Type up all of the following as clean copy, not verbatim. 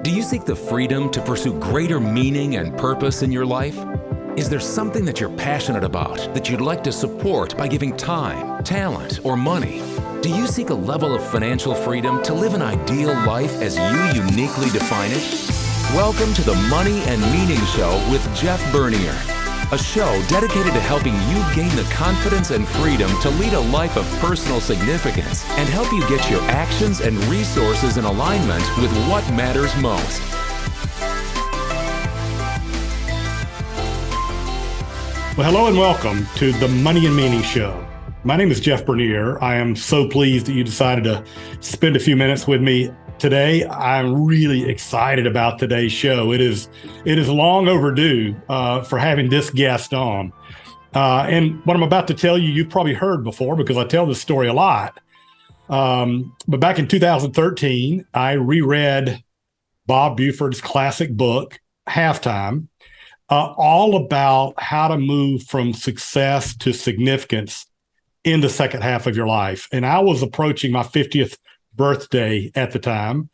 Do you seek the freedom to pursue greater meaning and purpose in your life? Is there something that you're passionate about that you'd like to support by giving time, talent, or money? Do you seek a level of financial freedom to live an ideal life as you uniquely define it? Welcome to the Money and Meaning Show with Jeff Bernier, a show dedicated to helping you gain the confidence and freedom to lead a life of personal significance and help you get your actions and resources in alignment with what matters most. Well, hello and welcome to the Money and Meaning Show. My name is Jeff Bernier. I am so pleased that you decided to spend a few minutes with me today. I'm really excited about today's show. It is long overdue for having this guest on. And what I'm about to tell you, you've probably heard before because I tell this story a lot. But back in 2013, I reread Bob Buford's classic book, Halftime, all about how to move from success to significance in the second half of your life. And I was approaching my 50th birthday at the time,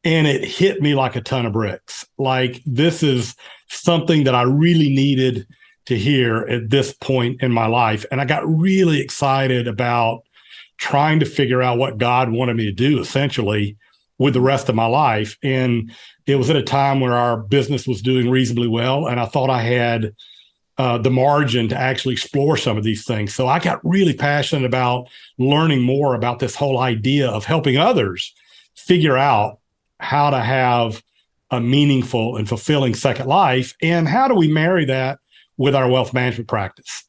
and it hit me like a ton of bricks. Like, this is something that I really needed to hear at this point in my life. And I got really excited about trying to figure out what God wanted me to do, essentially, with the rest of my life. And it was at a time where our business was doing reasonably well, and I thought I had the margin to actually explore some of these things. So I got really passionate about learning more about this whole idea of helping others figure out how to have a meaningful and fulfilling second life, and how do we marry that with our wealth management practice.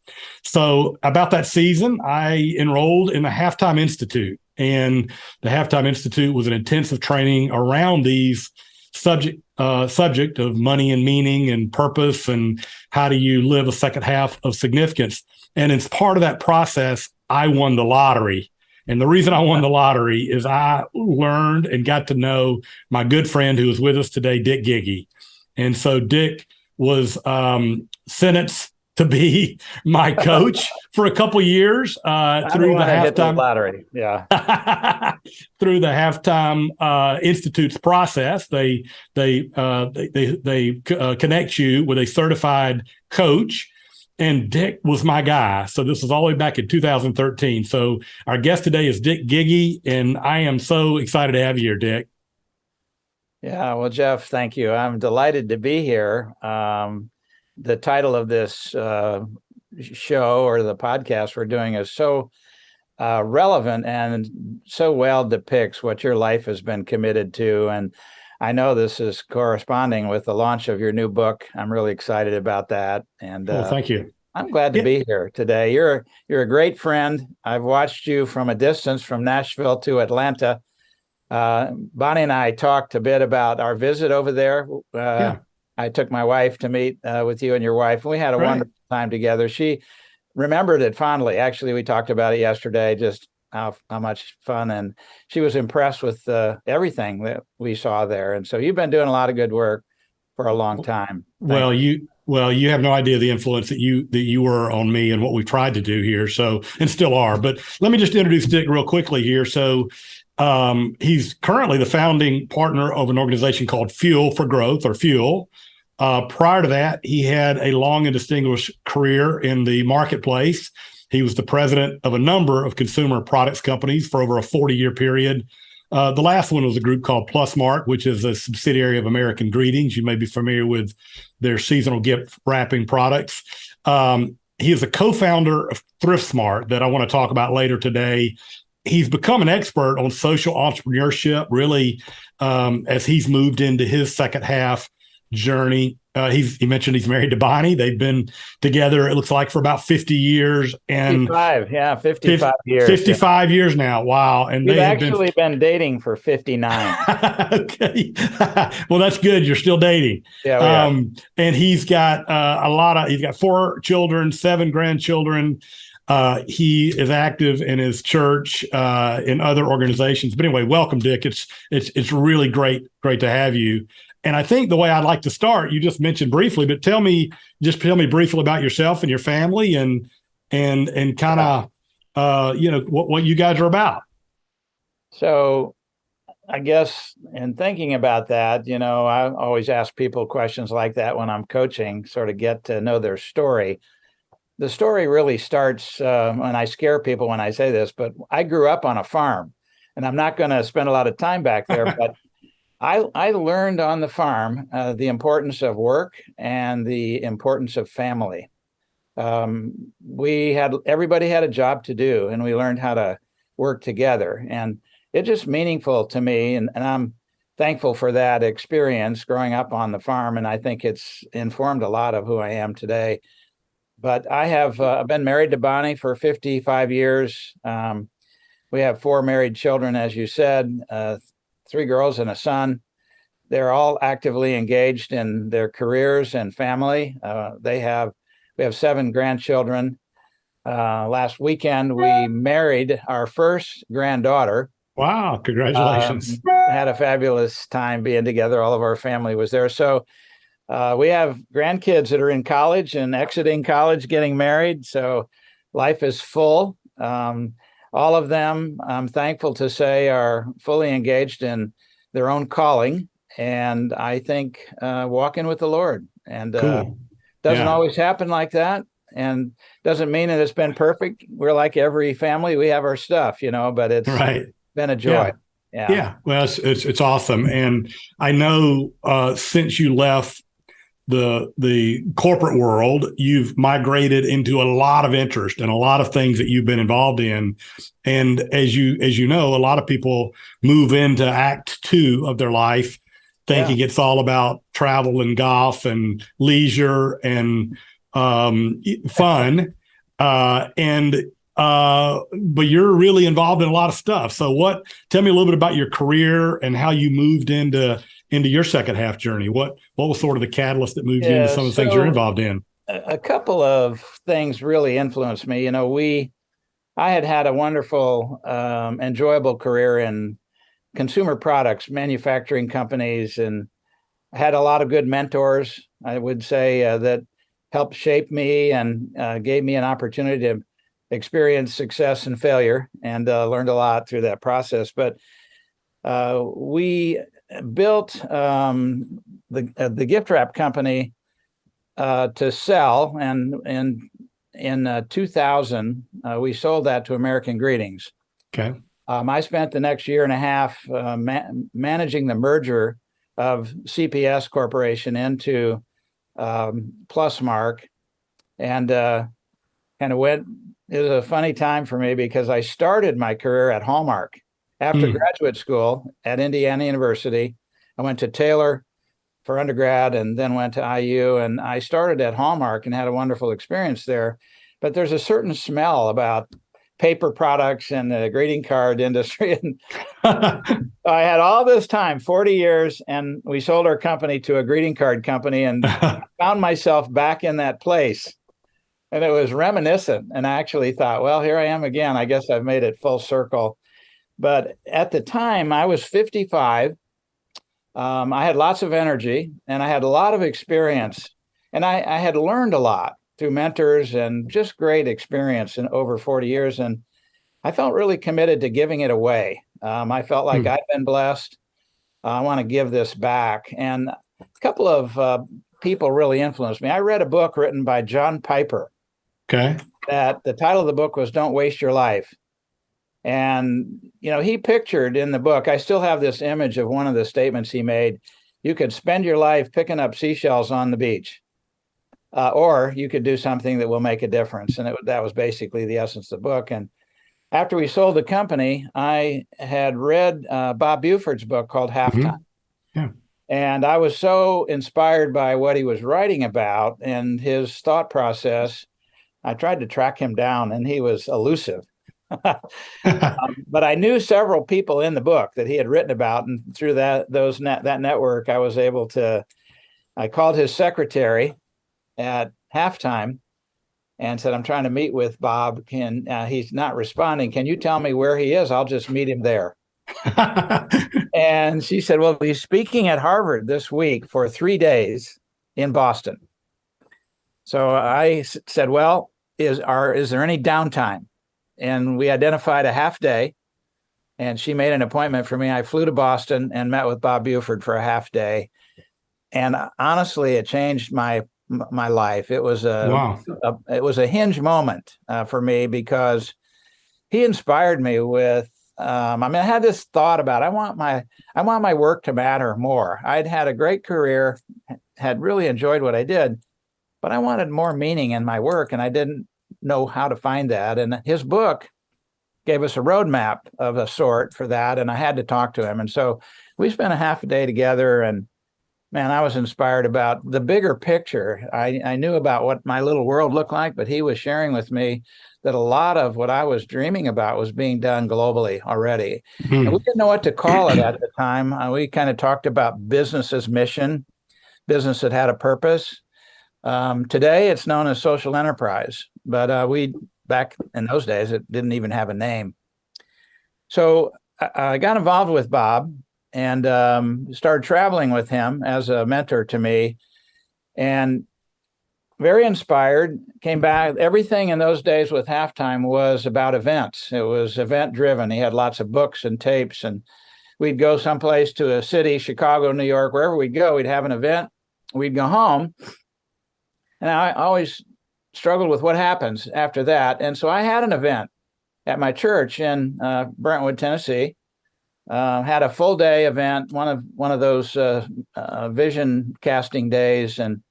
So about that season, I enrolled in the Halftime Institute. And the Halftime Institute was an intensive training around these subject of money and meaning and purpose, and how do you live a second half of significance. And as part of that process, I won the lottery. And the reason I won the lottery is I learned and got to know my good friend who is with us today, Dick Gygi. And so Dick was sentenced to be my coach for a couple of years through the Halftime lottery. Yeah, through the Halftime Institute's process. They connect you with a certified coach, and Dick was my guy. So this was all the way back in 2013. So our guest today is Dick Gygi, and I am so excited to have you here, Dick. Yeah, well, Jeff, thank you. I'm delighted to be here. The title of this show, or the podcast we're doing, is so relevant and so well depicts what your life has been committed to. And I know this is corresponding with the launch of your new book. I'm really excited about that. And thank you. I'm glad to be here today. You're a great friend. I've watched you from a distance, from Nashville to Atlanta. Bonnie and I talked a bit about our visit over there. I took my wife to meet with you and your wife, and we had a wonderful time together. She remembered it fondly. Actually, we talked about it yesterday, just how much fun, and she was impressed with everything that we saw there. And so you've been doing a lot of good work for a long time. Well, you have no idea the influence that you were on me and what we've tried to do here, so, and still are. But let me just introduce Dick real quickly here. So he's currently the founding partner of an organization called Fuel for Growth, or Fuel. Prior to that, he had a long and distinguished career in the marketplace. He was the president of a number of consumer products companies for over a 40-year period. The last one was a group called PlusMark, which is a subsidiary of American Greetings. You may be familiar with their seasonal gift wrapping products. He is a co-founder of ThriftSmart that I want to talk about later today. He's become an expert on social entrepreneurship, really, as he's moved into his second half journey. He mentioned he's married to Bonnie. They've been together, it looks like, for about 50 years. And 55 years. 55 years now. Wow. And we've actually been dating for 59. Okay. Well, that's good. You're still dating. Yeah. And he's got he's got 4 children, 7 grandchildren. He is active in his church, in other organizations. But anyway, welcome, Dick. It's really great to have you. And I think the way I'd like to start, you just mentioned briefly, but tell me briefly about yourself and your family, and kind of what you guys are about. So I guess in thinking about that, I always ask people questions like that when I'm coaching, sort of get to know their story. The story really starts when I scare people when I say this, but I grew up on a farm, and I'm not going to spend a lot of time back there, but I learned on the farm the importance of work and the importance of family. Everybody had a job to do, and we learned how to work together. And it's just meaningful to me. And I'm thankful for that experience growing up on the farm. And I think it's informed a lot of who I am today. But I have been married to Bonnie for 55 years. We have 4 married children, as you said, 3 girls and a son. They're all actively engaged in their careers and family. We have 7 grandchildren. Last weekend, we married our first granddaughter. Wow, congratulations. Had a fabulous time being together. All of our family was there. So we have grandkids that are in college and exiting college, getting married. So life is full. All of them, I'm thankful to say, are fully engaged in their own calling. And I think walking with the Lord. And cool. Doesn't always happen like that. And doesn't mean that it's been perfect. We're like every family. We have our stuff, but it's been a joy. Yeah. Well, it's awesome. And I know since you left the corporate world, you've migrated into a lot of interest and a lot of things that you've been involved in. And as you know, a lot of people move into act 2 of their life thinking it's all about travel and golf and leisure and fun. But you're really involved in a lot of stuff. So tell me a little bit about your career and how you moved into your second half journey. What was sort of the catalyst that moved you into some of the things you're involved in? A couple of things really influenced me. I had a wonderful, enjoyable career in consumer products, manufacturing companies, and I had a lot of good mentors, I would say, that helped shape me and gave me an opportunity to experience success and failure, and learned a lot through that process. But we built the gift wrap company to sell, and in 2000 we sold that to American Greetings. Okay. I spent the next year and a half managing the merger of CPS Corporation into PlusMark, and kind of went. It was a funny time for me because I started my career at Hallmark after graduate school at Indiana University. I went to Taylor for undergrad and then went to IU, and I started at Hallmark and had a wonderful experience there. But there's a certain smell about paper products and the greeting card industry. And I had all this time, 40 years, and we sold our company to a greeting card company and found myself back in that place. And it was reminiscent. And I actually thought, well, here I am again. I guess I've made it full circle. But at the time, I was 55. I had lots of energy and I had a lot of experience. And I had learned a lot through mentors and just great experience in over 40 years. And I felt really committed to giving it away. I felt like I've been blessed. I want to give this back. And a couple of people really influenced me. I read a book written by John Piper. Okay. That the title of the book was Don't Waste Your Life. And, he pictured in the book, I still have this image of one of the statements he made. You could spend your life picking up seashells on the beach. Or you could do something that will make a difference. And that was basically the essence of the book. And after we sold the company, I had read Bob Buford's book called Halftime. Yeah. And I was so inspired by what he was writing about and his thought process. I tried to track him down, and he was elusive. But I knew several people in the book that he had written about. And through that network, I was able to, I called his secretary at halftime and said, I'm trying to meet with Bob. He's not responding. Can you tell me where he is? I'll just meet him there. And she said, well, he's speaking at Harvard this week for 3 days in Boston. So I said, well, is there any downtime? And we identified a half day. and she made an appointment for me. I flew to Boston and met with Bob Buford for a half day. And honestly, it changed my life. It was a hinge moment for me, because he inspired me with. I had this thought about I want my work to matter more. I'd had a great career, had really enjoyed what I did, but I wanted more meaning in my work, and I didn't know how to find that. And his book gave us a roadmap of a sort for that, and I had to talk to him. And so we spent a half a day together, and man, I was inspired about the bigger picture. I knew about what my little world looked like, but he was sharing with me that a lot of what I was dreaming about was being done globally already. And we didn't know what to call it at the time. We kind of talked about business as mission, business that had a purpose. Today, it's known as social enterprise, but back in those days, it didn't even have a name. So I got involved with Bob and started traveling with him as a mentor to me, and very inspired, came back. Everything in those days with Halftime was about events. It was event driven. He had lots of books and tapes, and we'd go someplace to a city, Chicago, New York, wherever we'd go, we'd have an event. We'd go home. And I always struggled with what happens after that. And so I had an event at my church in Brentwood, Tennessee. Had a full day event, one of those vision casting days, and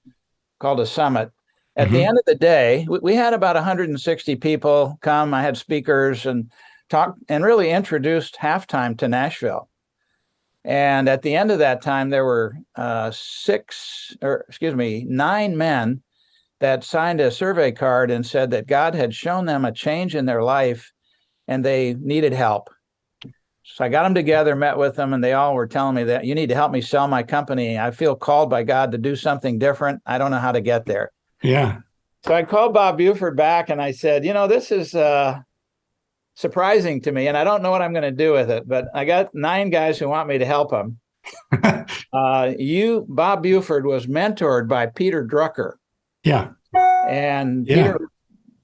called a summit. At the end of the day, we had about 160 people come. I had speakers and talked and really introduced Halftime to Nashville. And at the end of that time, there were 9 men that signed a survey card and said that God had shown them a change in their life and they needed help. So I got them together, met with them, and they all were telling me that you need to help me sell my company. I feel called by God to do something different. I don't know how to get there. Yeah. So I called Bob Buford back and I said, this is surprising to me, and I don't know what I'm going to do with it, but I got 9 guys who want me to help them. Bob Buford was mentored by Peter Drucker. Yeah. And Peter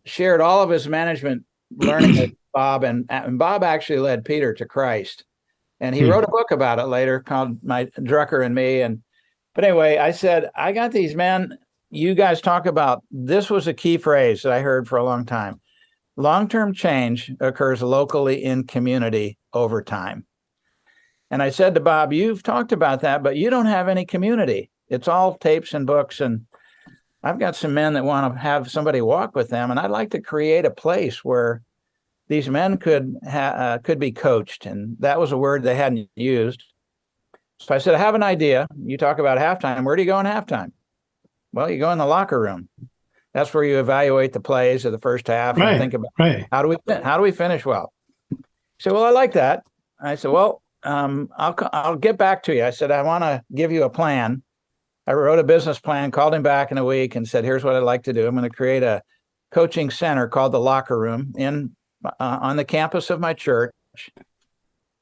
shared all of his management learning with Bob, and Bob actually led Peter to Christ. And he wrote a book about it later called My Drucker and Me. But anyway, I said, I got these men. You guys talk about, this was a key phrase that I heard for a long time. Long-term change occurs locally in community over time. And I said to Bob, you've talked about that, but you don't have any community. It's all tapes and books. And I've got some men that want to have somebody walk with them. And I'd like to create a place where these men could be coached. And that was a word they hadn't used. So I said, I have an idea. You talk about halftime. Where do you go in halftime? Well, you go in the locker room. That's where you evaluate the plays of the first half and think about how do we finish well. He said, well, I like that. I said, well, I'll get back to you. I said, I want to give you a plan. I wrote a business plan, called him back in a week and said, here's what I'd like to do. I'm going to create a coaching center called the Locker Room on the campus of my church.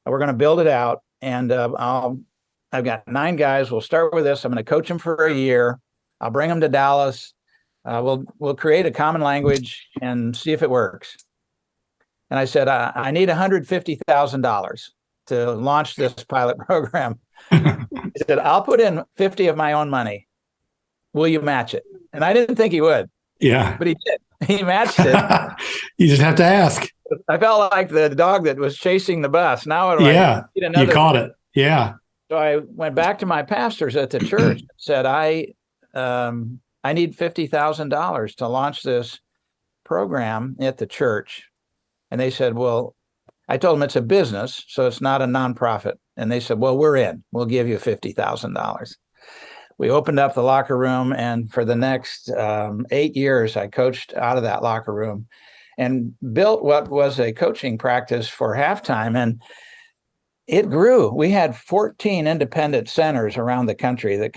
We're going to build it out, and I've got 9 guys. We'll start with this. I'm going to coach them for a year. I'll bring them to Dallas. We'll create a common language and see if it works. And I said, I need $150,000 to launch this pilot program. He said, I'll put in 50 of my own money. Will you match it? And I didn't think he would. Yeah. But he did. He matched it. You just have to ask. I felt like the dog that was chasing the bus. Now I need another. You caught it. Yeah. So I went back to my pastors at the church and said, I need $50,000 to launch this program at the church. And they said, well, I told them it's a business, so it's not a nonprofit. And they said, well, we're in. We'll give you $50,000. We opened up the locker room, and for the next 8 years, I coached out of that locker room and built what was a coaching practice for halftime. And it grew. We had 14 independent centers around the country that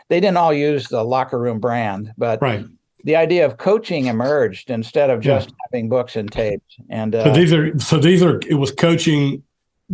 they didn't all use the locker room brand, but the idea of coaching emerged instead of just having books and tapes. And it was coaching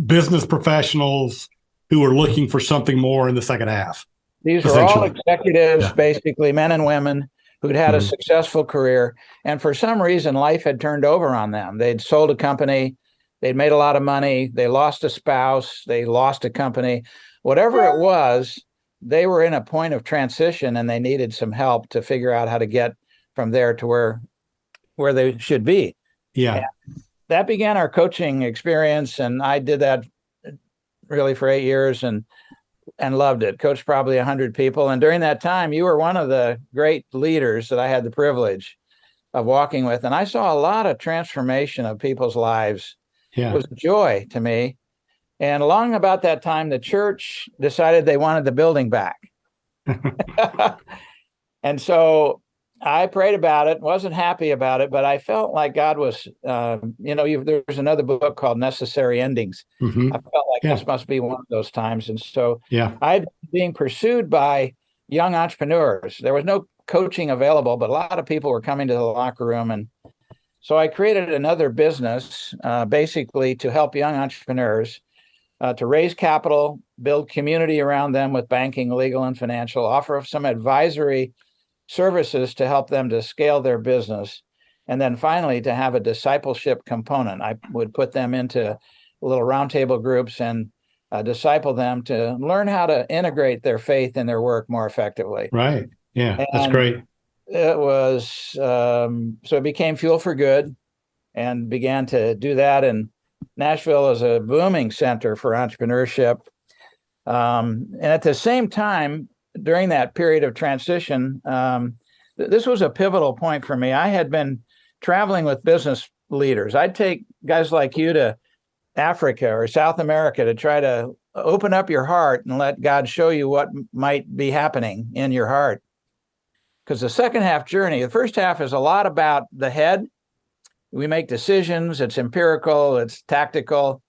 business professionals who were looking for something more in the second half. These were all executives, basically men and women who'd had a successful career. And for some reason, life had turned over on them. They'd sold a company. they'd made a lot of money, they lost a spouse, they lost a company, whatever it was, they were in a point of transition and they needed some help to figure out how to get from there to where they should be. Yeah. And that began our coaching experience, and I did that really for 8 years and loved it. Coached probably 100 people. And during that time, you were one of the great leaders that I had the privilege of walking with. And I saw a lot of transformation of people's lives. Yeah. It was a joy to me. And along about that time, the church decided they wanted the building back. And so I prayed about it, wasn't happy about it, but I felt like God was, there's another book called Necessary Endings. Mm-hmm. I felt like this must be one of those times. And so I was being pursued by young entrepreneurs. There was no coaching available, but a lot of people were coming to the locker room. And so I created another business, basically to help young entrepreneurs to raise capital, build community around them with banking, legal, and financial, offer some advisory services to help them to scale their business. And then finally, to have a discipleship component. I would put them into little roundtable groups and disciple them to learn how to integrate their faith in their work more effectively. Right. Yeah, and that's great. It was, so it became Fuel for Good and began to do that. And Nashville is a booming center for entrepreneurship. And at the same time, during that period of transition, this was a pivotal point for me. I had been traveling with business leaders. I'd take guys like you to Africa or South America to try to open up your heart and let God show you what might be happening in your heart. Because the second half journey, the first half is a lot about the head. We make decisions, it's empirical, it's tactical.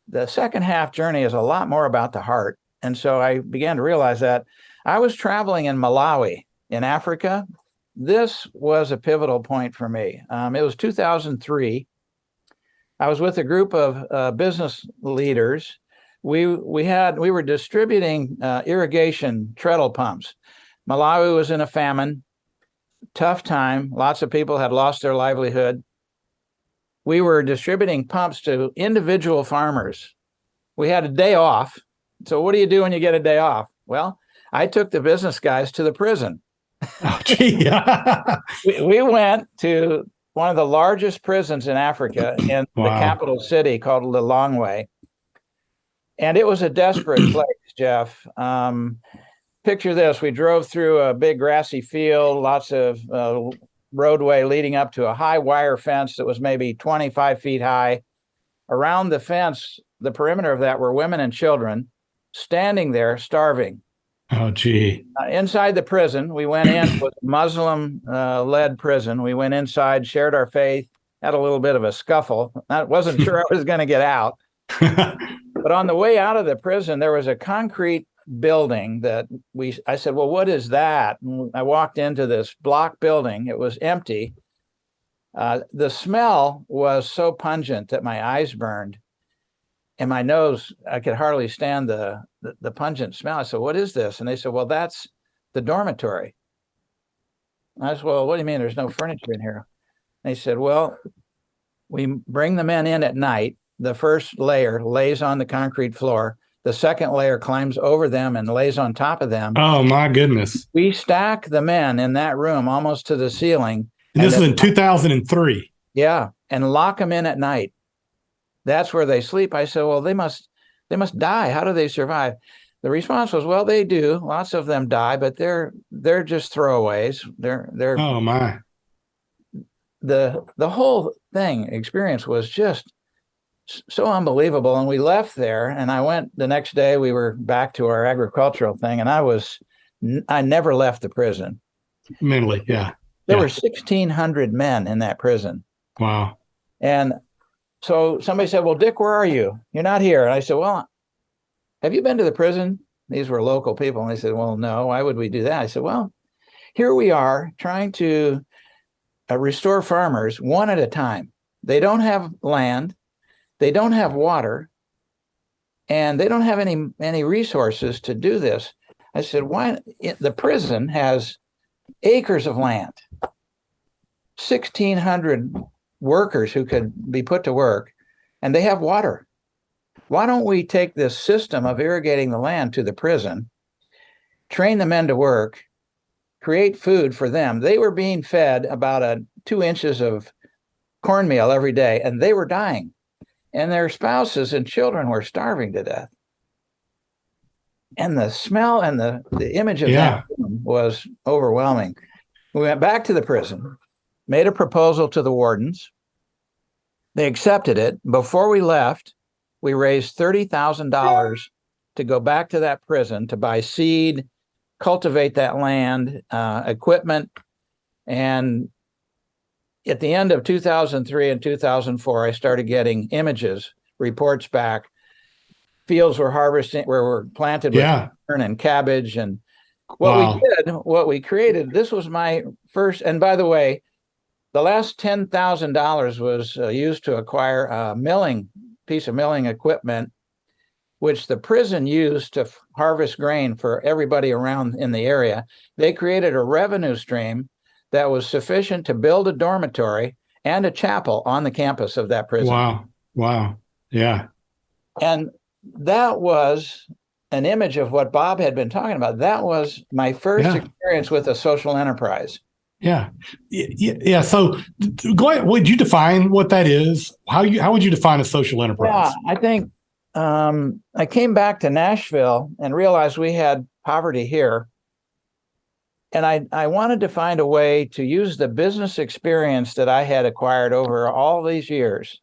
The second half journey is a lot more about the heart. And so I began to realize that. I was traveling in Malawi in Africa. This was a pivotal point for me. It was 2003. I was with a group of business leaders. We were distributing irrigation treadle pumps. Malawi was in a famine, tough time. Lots of people had lost their livelihood. We were distributing pumps to individual farmers. We had a day off. So what do you do when you get a day off? Well, I took the business guys to the prison. Oh, gee. we went to one of the largest prisons in Africa in the capital city called Lilongwe. And it was a desperate place, Jeff. Picture this. We drove through a big grassy field, lots of roadway leading up to a high wire fence that was maybe 25 feet high. Around the fence, the perimeter of that were women and children standing there starving. Oh, gee. Inside the prison, we went in with Muslim-led prison. We went inside, shared our faith, had a little bit of a scuffle. I wasn't sure I was going to get out. But on the way out of the prison, there was a concrete building that I said, well, what is that? And I walked into this block building. It was empty. The smell was so pungent that my eyes burned. And my nose, I could hardly stand the pungent smell. I said, what is this? And they said, well, that's the dormitory. I said, well, what do you mean there's no furniture in here? And they said, well, we bring the men in at night. The first layer lays on the concrete floor. The second layer climbs over them and lays on top of them. Oh, my goodness. We stack the men in that room almost to the ceiling. And this is in 2003. Yeah, and lock them in at night. That's where they sleep. I said, well, they must die. How do they survive? The response was, well, they do. Lots of them die, but they're just throwaways. They're oh my. The whole experience was just so unbelievable. And we left there, and I went the next day. We were back to our agricultural thing, and I never left the prison. Mentally, yeah. There were 1,600 men in that prison. Wow. And so somebody said, well, Dick, where are you? You're not here. And I said, well, have you been to the prison? These were local people. And they said, well, no, why would we do that? I said, well, here we are trying to restore farmers one at a time. They don't have land. They don't have water. And they don't have any resources to do this. I said, why? The prison has acres of land, 1,600 workers who could be put to work. and they have water. Why don't we take this system of irrigating the land to the prison, train the men to work, create food for them? They were being fed about 2 inches of cornmeal every day, and they were dying. And their spouses and children were starving to death. And the smell and the image of that was overwhelming. We went back to the prison, made a proposal to the wardens. They accepted it. Before we left, we raised $30,000 to go back to that prison to buy seed, cultivate that land, equipment. And at the end of 2003 and 2004, I started getting images, reports back. Fields were were planted with corn and cabbage. And what we created, this was my first, and by the way, the last $10,000 was used to acquire a piece of milling equipment, which the prison used to harvest grain for everybody around in the area. They created a revenue stream that was sufficient to build a dormitory and a chapel on the campus of that prison. Wow. Yeah. And that was an image of what Bob had been talking about. That was my first experience with a social enterprise. Yeah. So go ahead. Would you define what that is? How would you define a social enterprise? Yeah, I think I came back to Nashville and realized we had poverty here. And I wanted to find a way to use the business experience that I had acquired over all these years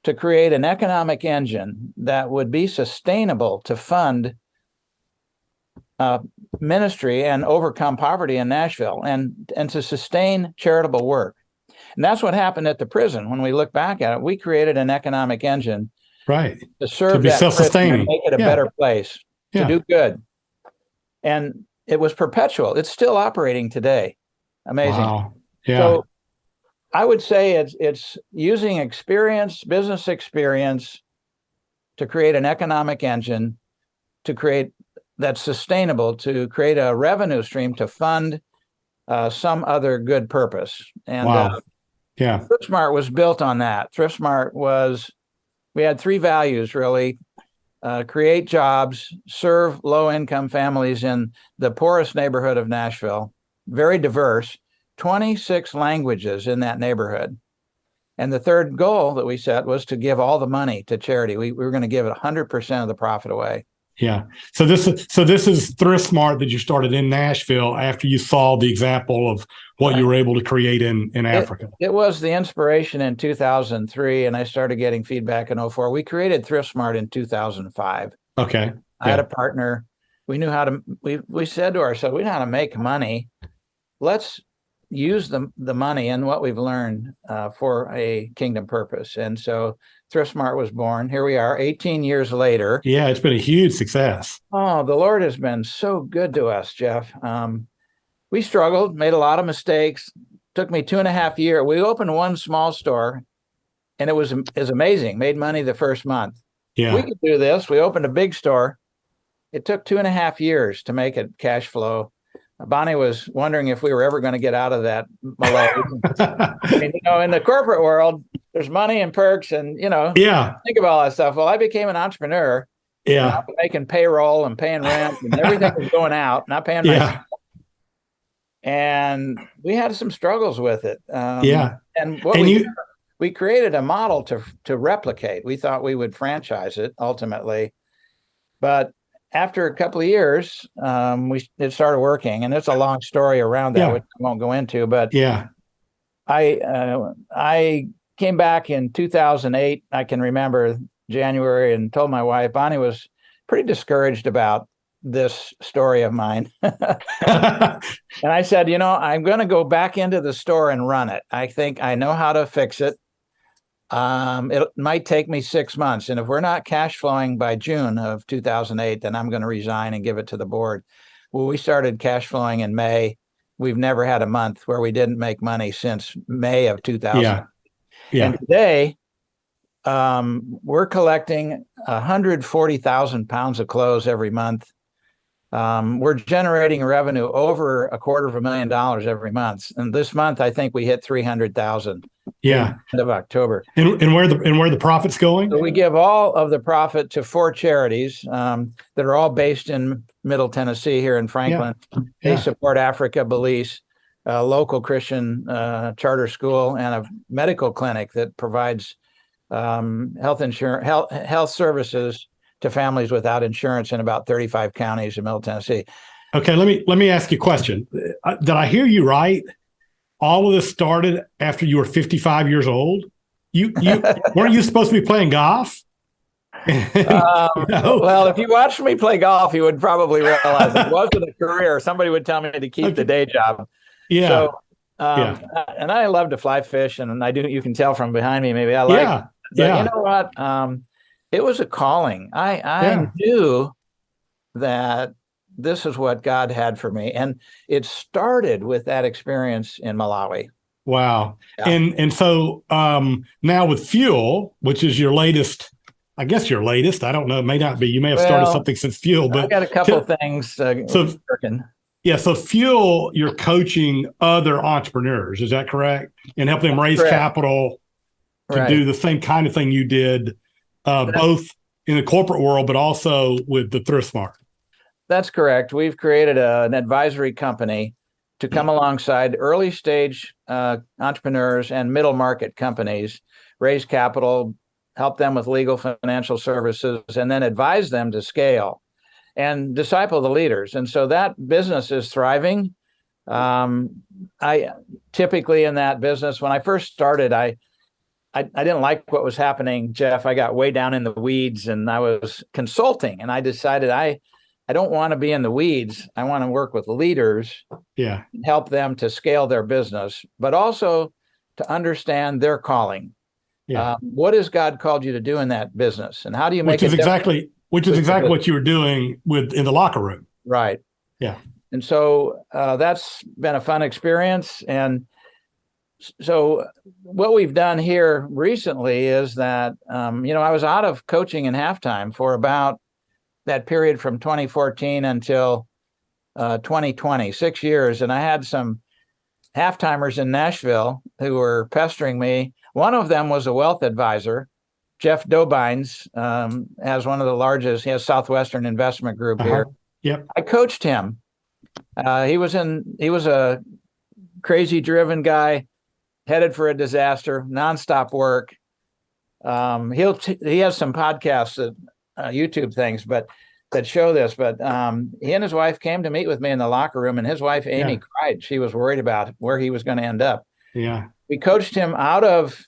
to create an economic engine that would be sustainable to fund ministry and overcome poverty in Nashville and to sustain charitable work. And that's what happened at the prison. When we look back at it, we created an economic engine to serve that prison and make it a better place, to do good. And it was perpetual. It's still operating today. Amazing. Wow. Yeah. So I would say it's using business experience to create an economic engine, to create that's sustainable, to create a revenue stream to fund some other good purpose. And ThriftSmart was built on that. We had 3 values really: create jobs, serve low-income families in the poorest neighborhood of Nashville, very diverse, 26 languages in that neighborhood. And the third goal that we set was to give all the money to charity. We were going to give 100% of the profit away. Yeah. So this is ThriftSmart that you started in Nashville after you saw the example of what you were able to create in Africa. It was the inspiration in 2003, and I started getting feedback in 2004. We created ThriftSmart in 2005. Okay. I had a partner. We knew how to, we said to ourselves, we know how to make money. Let's use the money and what we've learned for a kingdom purpose. And so ThriftSmart was born. Here we are 18 years later. Yeah, it's been a huge success. Oh, the Lord has been so good to us, Jeff. We struggled, made a lot of mistakes. Took me 2.5 years. We opened one small store, and it was amazing. Made money the first month. Yeah. We could do this. We opened a big store. It took 2.5 years to make it cash flow. Bonnie was wondering if we were ever going to get out of that malaise. In the corporate world, there's money and perks and, think about all that stuff. Well, I became an entrepreneur. Yeah. I was making payroll and paying rent and everything was going out, not paying myself. And we had some struggles with it. And we created a model to replicate. We thought we would franchise it ultimately. But after a couple of years, it started working, and it's a long story around that, which I won't go into. But I came back in 2008. I can remember January, and told my wife, Bonnie was pretty discouraged about this story of mine. And I said, I'm going to go back into the store and run it. I think I know how to fix it. It might take me 6 months. And if we're not cash flowing by June of 2008, then I'm going to resign and give it to the board. Well, we started cash flowing in May. We've never had a month where we didn't make money since May of 2000. And today, we're collecting 140,000 pounds of clothes every month. We're generating revenue over $250,000 every month. And this month, I think we hit 300,000. Yeah. End of October. And where the profit's going? So we give all of the profit to 4 charities that are all based in Middle Tennessee here in Franklin. Yeah. They support Africa, Belize, a local Christian charter school, and a medical clinic that provides health services to families without insurance in about 35 counties in Middle Tennessee. Okay, let me ask you a question. Did I hear you right? All of this started after you were 55 years old. You weren't you supposed to be playing golf? No? Well, if you watched me play golf, you would probably realize it wasn't a career. Somebody would tell me to keep the day job. Yeah. So, and I love to fly fish, and I do. You can tell from behind me. Maybe I like. Yeah. It. But you know what? It was a calling. I knew that this is what God had for me, and it started with that experience in Malawi. Wow. Yeah. And so now with Fuel, which is your latest, I guess your latest, I don't know, it may not be. You may have started something since Fuel, but I got a couple of things. Working. Yeah. So Fuel, you're coaching other entrepreneurs. Is that correct? And help them raise capital to do the same kind of thing you did, both in the corporate world, but also with the PlusMark. That's correct. We've created an advisory company to come alongside early stage entrepreneurs and middle market companies, raise capital, help them with legal financial services, and then advise them to scale and disciple the leaders. And so that business is thriving. I typically in that business, when I first started, I didn't like what was happening, Jeff. I got way down in the weeds, and I was consulting, and I decided I don't want to be in the weeds. I want to work with leaders, and help them to scale their business, but also to understand their calling. What has God called you to do in that business, and how do you make it? Which is exactly what you were doing in the locker room. Right. Yeah. And so that's been a fun experience. And so what we've done here recently is that, I was out of coaching in halftime for about that period from 2014 until 2020, 6 years. And I had some halftimers in Nashville who were pestering me. One of them was a wealth advisor. Jeff Dobines has one of the largest, he has Southwestern Investment Group here. Yep. I coached him. He was a crazy driven guy, headed for a disaster, nonstop work. He has some podcasts that YouTube things, but that show this. But he and his wife came to meet with me in the locker room, and his wife Amy cried. She was worried about where he was going to end up. Yeah, we coached him out of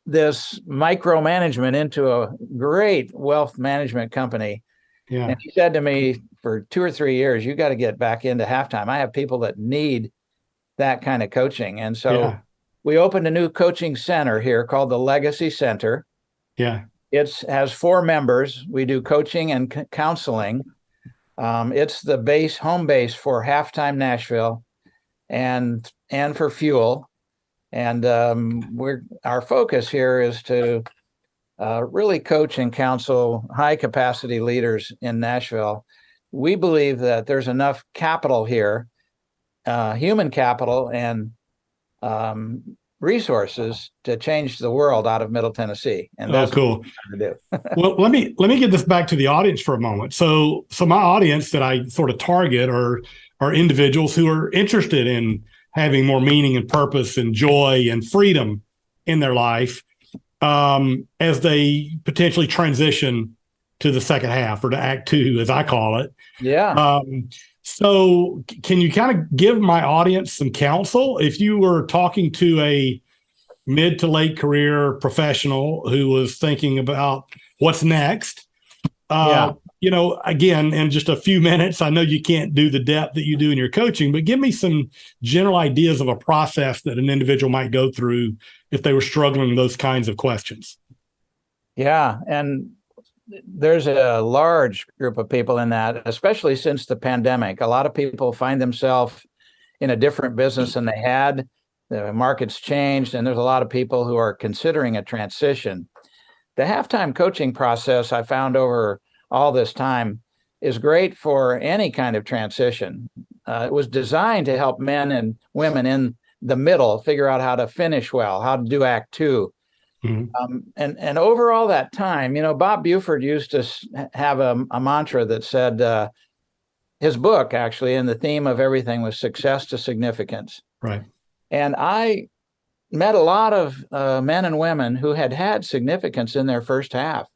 this micromanagement into a great wealth management company. Yeah, and he said to me, for 2 or 3 years, you got to get back into halftime. I have people that need that kind of coaching, and so. We opened a new coaching center here called the Legacy Center. Yeah. It has 4 members. We do coaching and counseling. It's the home base for Halftime Nashville and for Fuel. And our focus here is to really coach and counsel high capacity leaders in Nashville. We believe that there's enough capital here, human capital and resources to change the world out of Middle Tennessee. And that's cool. What we're trying to do. Well, let me get this back to the audience for a moment. So my audience that I sort of target are individuals who are interested in having more meaning and purpose and joy and freedom in their life as they potentially transition to the second half, or to Act 2, as I call it. Yeah. So can you kind of give my audience some counsel? If you were talking to a mid to late career professional who was thinking about what's next, again, in just a few minutes, I know you can't do the depth that you do in your coaching, but give me some general ideas of a process that an individual might go through if they were struggling with those kinds of questions. Yeah. And there's a large group of people in that, especially since the pandemic. A lot of people find themselves in a different business than they had. The market's changed, and there's a lot of people who are considering a transition. The halftime coaching process I found over all this time is great for any kind of transition. It was designed to help men and women in the middle figure out how to finish well, how to do Act Two. And over all that time, Bob Buford used to have a mantra that said, his book actually, and the theme of everything was success to significance. Right. And I met a lot of men and women who had significance in their first half.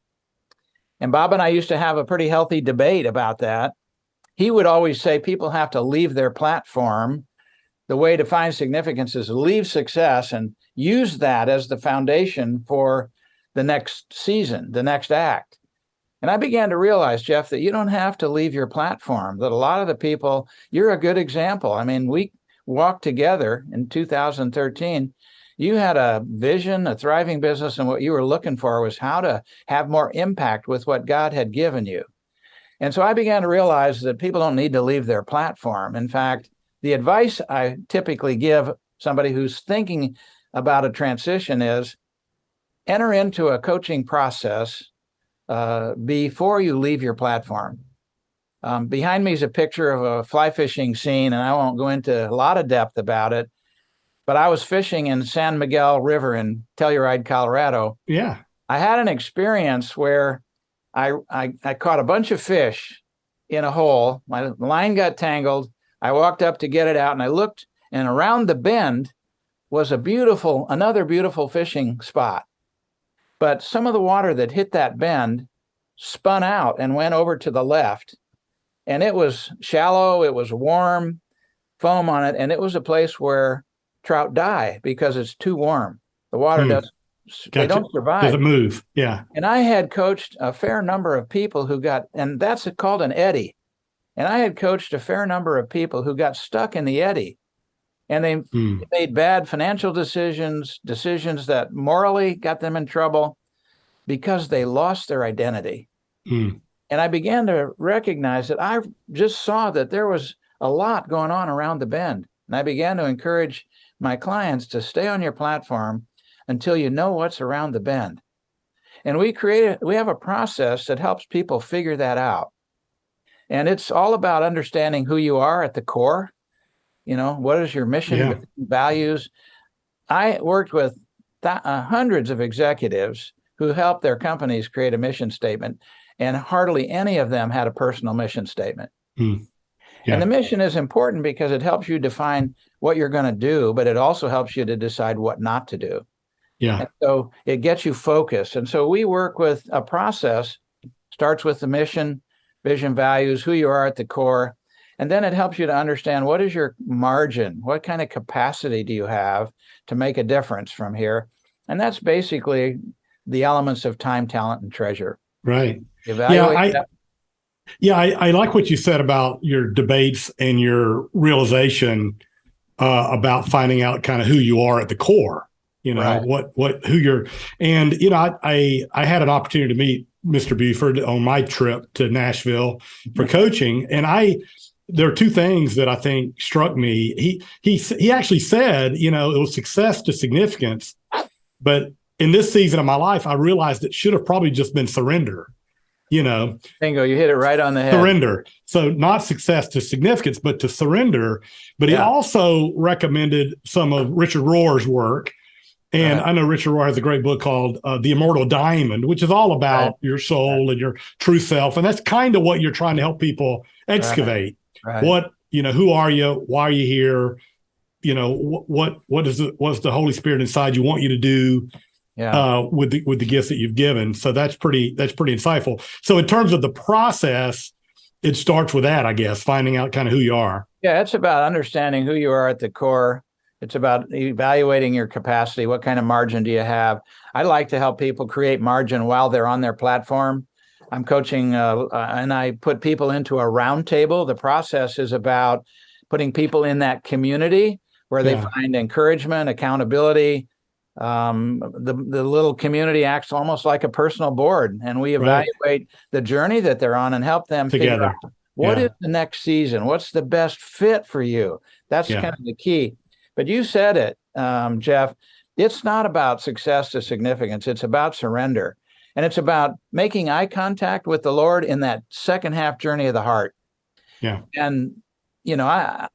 And Bob and I used to have a pretty healthy debate about that. He would always say people have to leave their platform. The way to find significance is leave success and use that as the foundation for the next season, the next act. And I began to realize, Jeff, that you don't have to leave your platform, that a lot of the people, you're a good example. I mean, we walked together in 2013. You had a vision, a thriving business, and what you were looking for was how to have more impact with what God had given you. And so I began to realize that people don't need to leave their platform. In fact, the advice I typically give somebody who's thinking about a transition is enter into a coaching process before you leave your platform. Behind me is a picture of a fly fishing scene, and I won't go into a lot of depth about it. But I was fishing in San Miguel River in Telluride, Colorado. Yeah. I had an experience where I caught a bunch of fish in a hole. My line got tangled. I walked up to get it out, and I looked, and around the bend was another beautiful fishing spot. But some of the water that hit that bend spun out and went over to the left. And it was shallow, it was warm, foam on it, and it was a place where trout die because it's too warm. The water doesn't, they don't survive. Doesn't move. Yeah. And I had coached a fair number of people who and that's called an eddy. And I had coached a fair number of people who got stuck in the eddy. And they made bad financial decisions that morally got them in trouble because they lost their identity. And I began to recognize that I just saw that there was a lot going on around the bend. And I began to encourage my clients to stay on your platform until you know what's around the bend. And we have a process that helps people figure that out. And it's all about understanding who you are at the core. What is your mission, values? I worked with hundreds of executives who helped their companies create a mission statement, and hardly any of them had a personal mission statement. And the mission is important because it helps you define what you're going to do, but it also helps you to decide what not to do. And so it gets you focused. And so we work with a process, starts with the mission, vision, values, who you are at the core. And then it helps you to understand what is your margin? What kind of capacity do you have to make a difference from here? And that's basically the elements of time, talent, and treasure. Right. Evaluate that. I like what you said about your debates and your realization about finding out kind of who you are at the core, who you're, and, I had an opportunity to meet Mr. Buford on my trip to Nashville for coaching. And there are two things that I think struck me. He actually said, it was success to significance, but in this season of my life, I realized it should have probably just been surrender. Bingo, you hit it right on the head. Surrender. So not success to significance, but to surrender. But he also recommended some of Richard Rohr's work. And I know Richard Rohr has a great book called The Immortal Diamond, which is all about your soul and your true self. And that's kind of what you're trying to help people excavate. What, who are you? Why are you here? What's the Holy Spirit inside you want you to do? With the gifts that you've given. So that's pretty insightful. So in terms of the process, it starts with that, I guess, finding out kind of who you are. Yeah, it's about understanding who you are at the core. It's about evaluating your capacity. What kind of margin do you have? I like to help people create margin while they're on their platform. I'm coaching and I put people into a round table. The process is about putting people in that community where they find encouragement, accountability. The little community acts almost like a personal board, and we evaluate the journey that they're on and help them figure out what is the next season, what's the best fit for you. That's kind of the key. But you said it, Jeff, it's not about success to significance. It's about surrender. And it's about making eye contact with the Lord in that second half journey of the heart. Yeah. And, I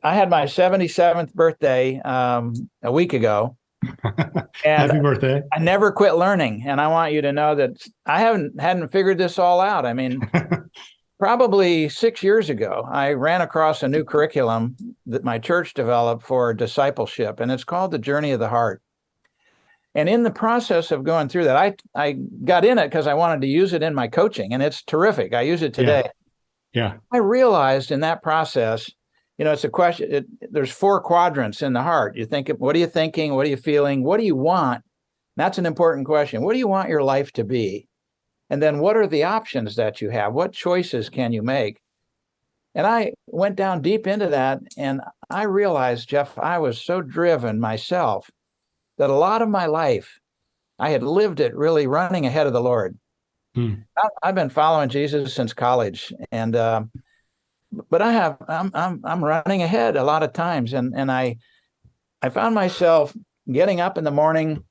had my 77th birthday a week ago. And Happy birthday. I never quit learning. And I want you to know that I hadn't figured this all out. I mean, probably 6 years ago, I ran across a new curriculum that my church developed for discipleship, and it's called The Journey of the Heart. And in the process of going through that, I got in it because I wanted to use it in my coaching, and it's terrific. I use it today. Yeah. I realized in that process, it's a question. There's 4 quadrants in the heart. You think, what are you thinking? What are you feeling? What do you want? That's an important question. What do you want your life to be? And then what are the options that you have? What choices can you make? And I went down deep into that, and I realized, Jeff, I was so driven myself that a lot of my life, I had lived it really running ahead of the Lord. I've been following Jesus since college, and but I'm running ahead a lot of times, and I found myself getting up in the morning.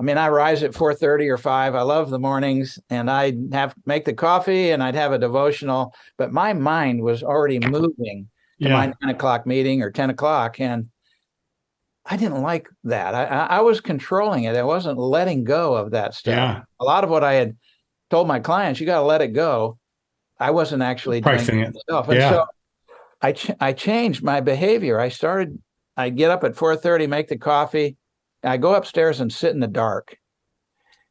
I mean, I rise at 4:30 or 5. I love the mornings, and I'd make the coffee and I'd have a devotional, but my mind was already moving to my 9 o'clock meeting or 10 o'clock. And I didn't like that. I was controlling it. I wasn't letting go of that stuff. Yeah. A lot of what I had told my clients, you got to let it go, I wasn't actually practicing doing it myself. And so I changed my behavior. I get up at 4:30, make the coffee. I go upstairs and sit in the dark.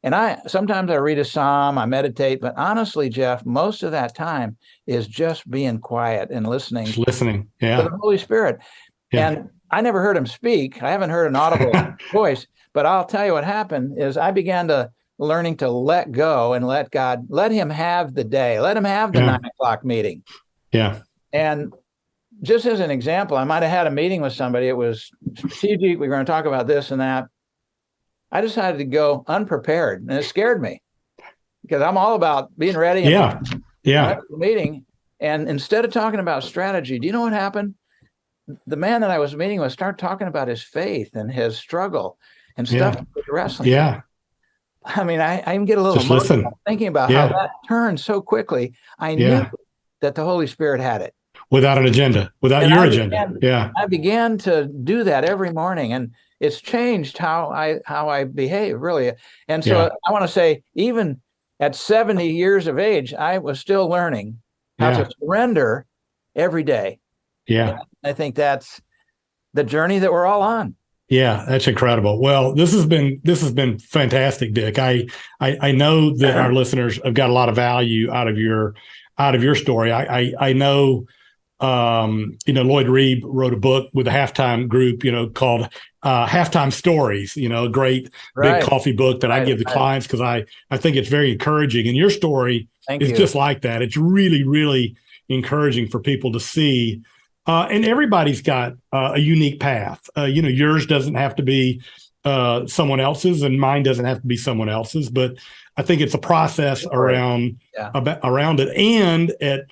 And sometimes I read a psalm, I meditate, but honestly, Jeff, most of that time is just being quiet and listening. Just listening. To Yeah. the Holy Spirit. Yeah. And I never heard him speak. I haven't heard an audible voice, but I'll tell you what happened is I began to learning to let go and let him have the day, let him have the 9 o'clock meeting. Yeah. And just as an example, I might have had a meeting with somebody. It was strategic. We were going to talk about this and that. I decided to go unprepared, and it scared me because I'm all about being ready. Yeah. Meeting. And instead of talking about strategy, do you know what happened? The man that I was meeting with started talking about his faith and his struggle and stuff with wrestling. Yeah. I mean, I even get a little emotional thinking about how that turned so quickly. I knew that the Holy Spirit had it. Without an agenda, without your agenda. I began to do that every morning, and it's changed how I behave, really. And so I want to say, even at 70 years of age, I was still learning how to surrender every day. Yeah. And I think that's the journey that we're all on. Yeah, that's incredible. Well, this has been fantastic, Dick. I know that our listeners have got a lot of value out of your story. I know Lloyd Reeb wrote a book with a halftime group, called Halftime Stories, a great big coffee book that I give the clients because I think it's very encouraging. And your story is just like that. It's really, really encouraging for people to see. And everybody's got a unique path. Yours doesn't have to be someone else's, and mine doesn't have to be someone else's. But I think it's a process around it. And at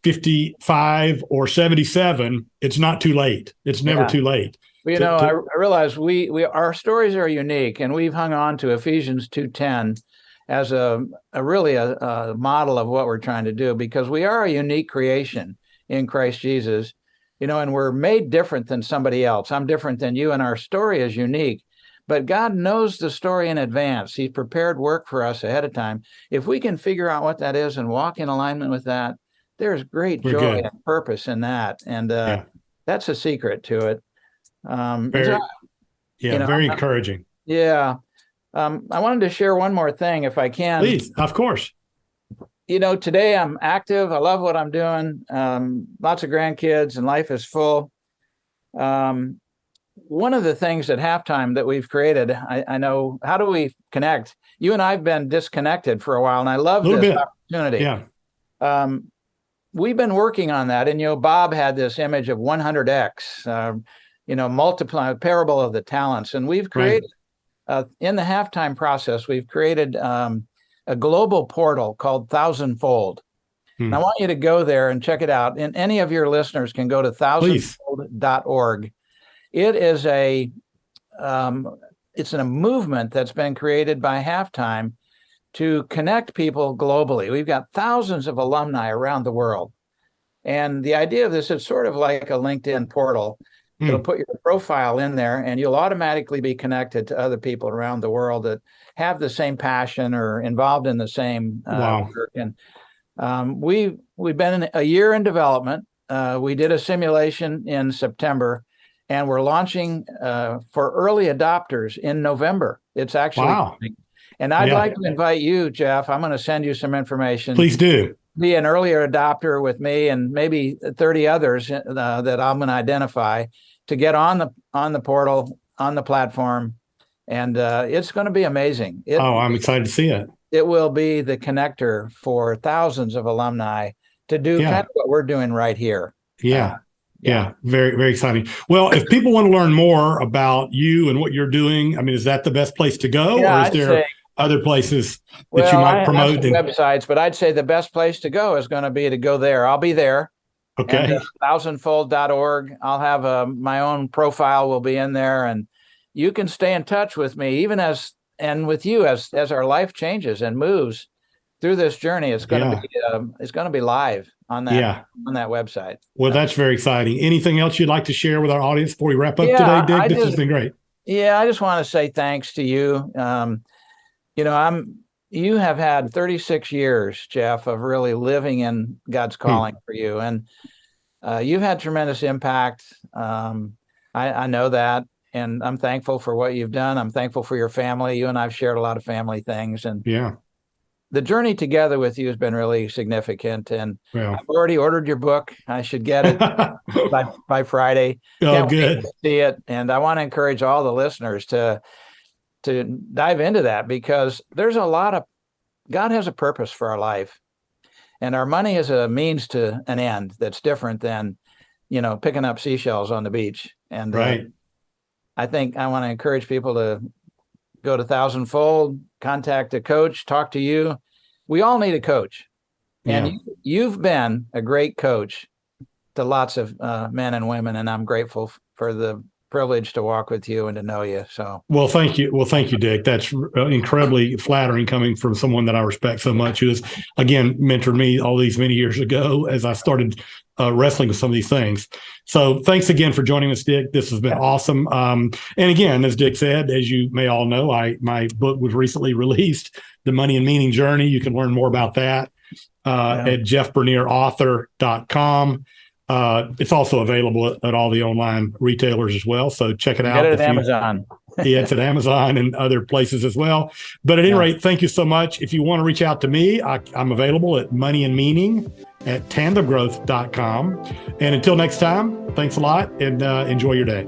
55 or 77, it's not too late. It's never too late. Well, I realize our stories are unique, and we've hung on to Ephesians 2:10 as a model of what we're trying to do, because we are a unique creation in Christ Jesus. And we're made different than somebody else. I'm different than you, and our story is unique. But God knows the story in advance. He's prepared work for us ahead of time. If we can figure out what that is and walk in alignment with that, there's great joy and purpose in that. And that's a secret to it. Very encouraging. Yeah. I wanted to share one more thing, if I can. Please, of course. Today I'm active. I love what I'm doing. Lots of grandkids, and life is full. One of the things at halftime that we've created, I know, how do we connect? You and I have been disconnected for a while, and I love this opportunity. Yeah. We've been working on that. And, Bob had this image of 100X, multiply, parable of the talents. And we've created, in the halftime process, we've created a global portal called Thousandfold. And I want you to go there and check it out. And any of your listeners can go to thousandfold.org. It is it's a movement that's been created by Halftime to connect people globally. We've got thousands of alumni around the world. And the idea of this is sort of like a LinkedIn portal. It'll put your profile in there, and you'll automatically be connected to other people around the world that have the same passion or involved in the same work. And we've been a year in development. We did a simulation in September, and we're launching for early adopters in November. It's actually coming. And I'd like to invite you, Jeff. I'm going to send you some information. Please do. Be an earlier adopter with me and maybe 30 others that I'm going to identify to get on the portal, on the platform. And it's going to be amazing. I'm excited to see it. It will be the connector for thousands of alumni to do kind of what we're doing right here. Yeah. Very, very exciting. Well, if people want to learn more about you and what you're doing, I mean, is that the best place to go? Or is there other places that you might promote? Websites, but I'd say the best place to go is going to be to go there. I'll be there. Okay. thousandfold.org. I'll have my own profile will be in there, and you can stay in touch with me even and with you as our life changes and moves through this journey. It's going to be live on that website. Well, that's very exciting. Anything else you'd like to share with our audience before we wrap up today, Dick? This has been great. Yeah, I just want to say thanks to you. You have had 36 years, Jeff, of really living in God's calling for you. And you've had tremendous impact. I know that. And I'm thankful for what you've done. I'm thankful for your family. You and I've shared a lot of family things. And the journey together with you has been really significant. And I've already ordered your book. I should get it by Friday. Can't wait to see it. And I want to encourage all the listeners to dive into that, because there's God has a purpose for our life, and our money is a means to an end that's different than, picking up seashells on the beach. And I think I want to encourage people to go to Thousandfold, contact a coach, talk to you. We all need a coach. And you've been a great coach to lots of men and women, and I'm grateful for the privilege to walk with you and to know you. So, well, thank you, Dick. That's incredibly flattering coming from someone that I respect so much, who has, again, mentored me all these many years ago as I started wrestling with some of these things. So thanks again for joining us, Dick. This has been awesome. And again, as Dick said, as you may all know, my book was recently released, The Money and Meaning Journey. You can learn more about that at jeffbernierauthor.com. It's also available at all the online retailers as well. So check it out. Get it at Amazon. It's at Amazon and other places as well. But at any rate, thank you so much. If you want to reach out to me, I'm available at moneyandmeaning@tandemgrowth.com. And until next time, thanks a lot and enjoy your day.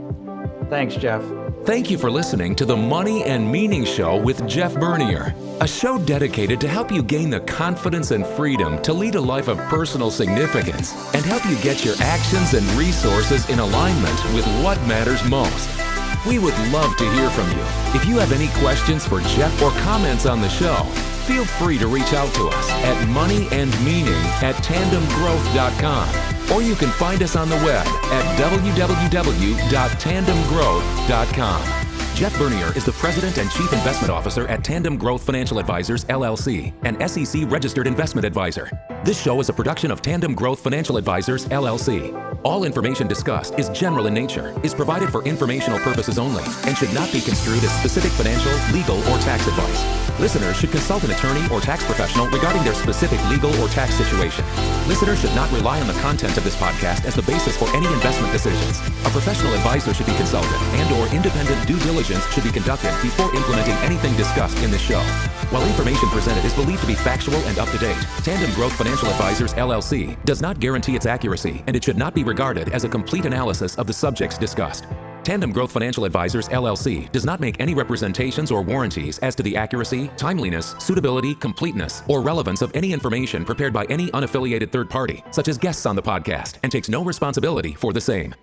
Thanks, Jeff. Thank you for listening to the Money and Meaning Show with Jeff Bernier, a show dedicated to help you gain the confidence and freedom to lead a life of personal significance and help you get your actions and resources in alignment with what matters most. We would love to hear from you. If you have any questions for Jeff or comments on the show, feel free to reach out to us at moneyandmeaning@tandemgrowth.com. Or you can find us on the web at www.tandemgrowth.com. Jeff Bernier is the President and Chief Investment Officer at Tandem Growth Financial Advisors, LLC, an SEC-registered investment advisor. This show is a production of Tandem Growth Financial Advisors, LLC. All information discussed is general in nature, is provided for informational purposes only, and should not be construed as specific financial, legal, or tax advice. Listeners should consult an attorney or tax professional regarding their specific legal or tax situation. Listeners should not rely on the content of this podcast as the basis for any investment decisions. A professional advisor should be consulted and/or independent due diligence should be conducted before implementing anything discussed in this show. While information presented is believed to be factual and up to date, Tandem Growth Financial Advisors, LLC, does not guarantee its accuracy, and it should not be regarded as a complete analysis of the subjects discussed. Tandem Growth Financial Advisors, LLC, does not make any representations or warranties as to the accuracy, timeliness, suitability, completeness, or relevance of any information prepared by any unaffiliated third party, such as guests on the podcast, and takes no responsibility for the same.